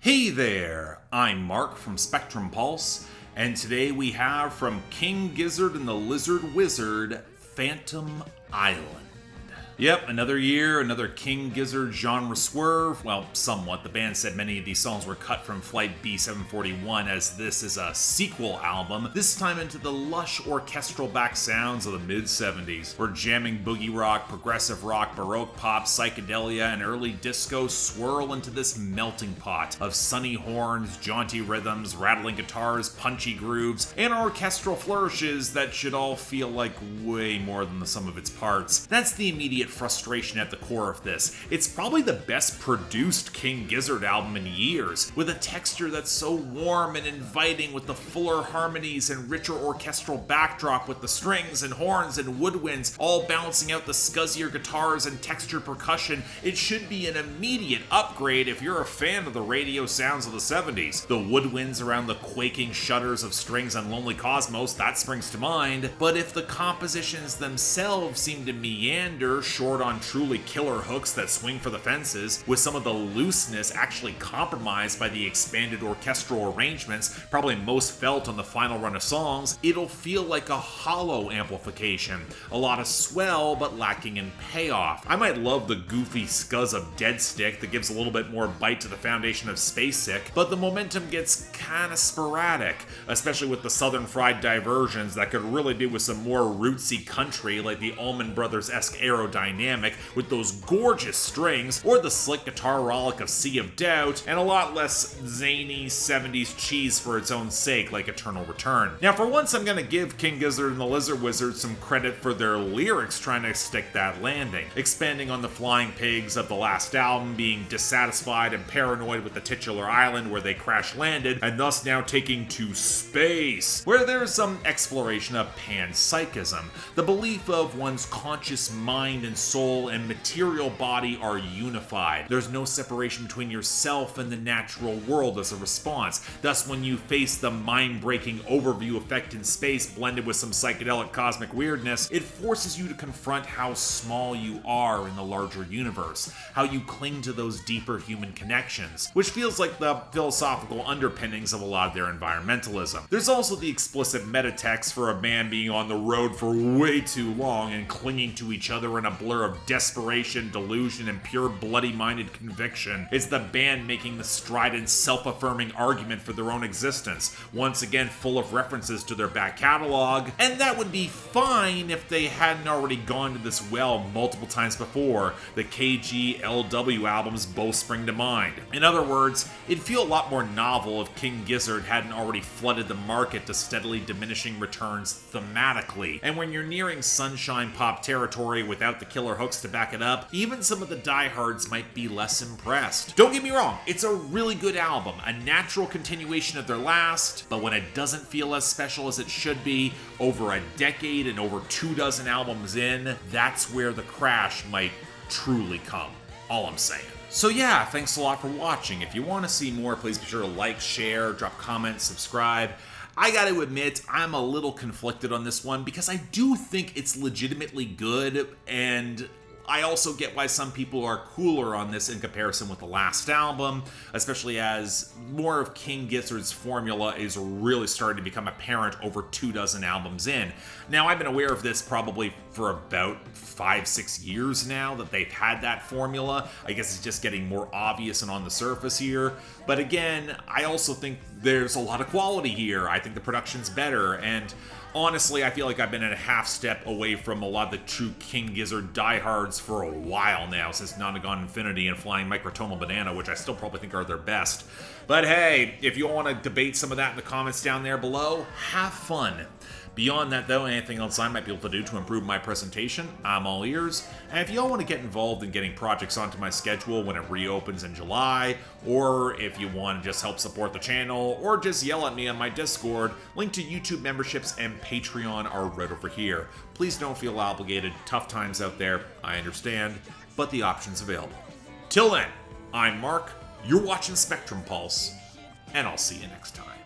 Hey there, I'm Mark from Spectrum Pulse, and today we have from King Gizzard and the Lizard Wizard, Phantom Island. Yep, another year, another King Gizzard genre swerve. Well, somewhat. The band said many of these songs were cut from Flight B741, as this is a sequel album, this time into the lush orchestral back sounds of the mid-70s. We're jamming boogie rock, progressive rock, baroque pop, psychedelia, and early disco swirl into this melting pot of sunny horns, jaunty rhythms, rattling guitars, punchy grooves, and orchestral flourishes that should all feel like way more than the sum of its parts. That's the immediate frustration at the core of this. It's probably the best produced King Gizzard album in years, with a texture that's so warm and inviting, with the fuller harmonies and richer orchestral backdrop, with the strings and horns and woodwinds all balancing out the scuzzier guitars and textured percussion. It should be an immediate upgrade if you're a fan of the radio sounds of the 70s. The woodwinds around the quaking shudders of strings on Lonely Cosmos, that springs to mind, but if the compositions themselves seem to meander, short on truly killer hooks that swing for the fences, with some of the looseness actually compromised by the expanded orchestral arrangements, probably most felt on the final run of songs, it'll feel like a hollow amplification. A lot of swell, but lacking in payoff. I might love the goofy scuzz of Deadstick that gives a little bit more bite to the foundation of Spacesick, but the momentum gets kinda sporadic, especially with the Southern Fried diversions that could really do with some more rootsy country like the Allman Brothers-esque Aerodynamic, with those gorgeous strings, or the slick guitar rollick of Sea of Doubt, and a lot less zany 70s cheese for its own sake like Eternal Return. Now, for once, I'm gonna give King Gizzard and the Lizard Wizard some credit for their lyrics trying to stick that landing, expanding on the flying pigs of the last album, being dissatisfied and paranoid with the titular island where they crash landed, and thus now taking to space, where there's some exploration of panpsychism, the belief of one's conscious mind and soul and material body are unified. There's no separation between yourself and the natural world as a response. Thus, when you face the mind-breaking overview effect in space blended with some psychedelic cosmic weirdness, it forces you to confront how small you are in the larger universe, how you cling to those deeper human connections, which feels like the philosophical underpinnings of a lot of their environmentalism. There's also the explicit metatext for a band being on the road for way too long and clinging to each other in a blur of desperation, delusion, and pure bloody-minded conviction. It's the band making the strident, self-affirming argument for their own existence, once again full of references to their back catalog, and that would be fine if they hadn't already gone to this well multiple times before. The KGLW albums both spring to mind. In other words, it'd feel a lot more novel if King Gizzard hadn't already flooded the market to steadily diminishing returns thematically. And when you're nearing sunshine pop territory without the killer hooks to back it up, even some of the diehards might be less impressed. Don't get me wrong, it's a really good album, a natural continuation of their last, but when it doesn't feel as special as it should be, over a decade and over 24 albums in, that's where the crash might truly come. All I'm saying. So yeah, thanks a lot for watching. If you want to see more, please be sure to like, share, drop comments, subscribe. I gotta admit, I'm a little conflicted on this one because I do think it's legitimately good, and I also get why some people are cooler on this in comparison with the last album, especially as more of King Gizzard's formula is really starting to become apparent over 24 albums in. Now, I've been aware of this probably for about 5-6 years now, that they've had that formula. I guess it's just getting more obvious and on the surface here. But again, I also think there's a lot of quality here. I think the production's better, and honestly, I feel like I've been at a half step away from a lot of the true King Gizzard diehards for a while now, since Nonagon Infinity and Flying Microtonal Banana, which I still probably think are their best. But hey, if you want to debate some of that in the comments down there below, have fun. Beyond that, though, anything else I might be able to do to improve my presentation, I'm all ears. And if y'all want to get involved in getting projects onto my schedule when it reopens in July, or if you want to just help support the channel, or just yell at me on my Discord, link to YouTube memberships and Patreon are right over here. Please don't feel obligated. Tough times out there, I understand, but the option's available. Till then, I'm Mark, you're watching Spectrum Pulse, and I'll see you next time.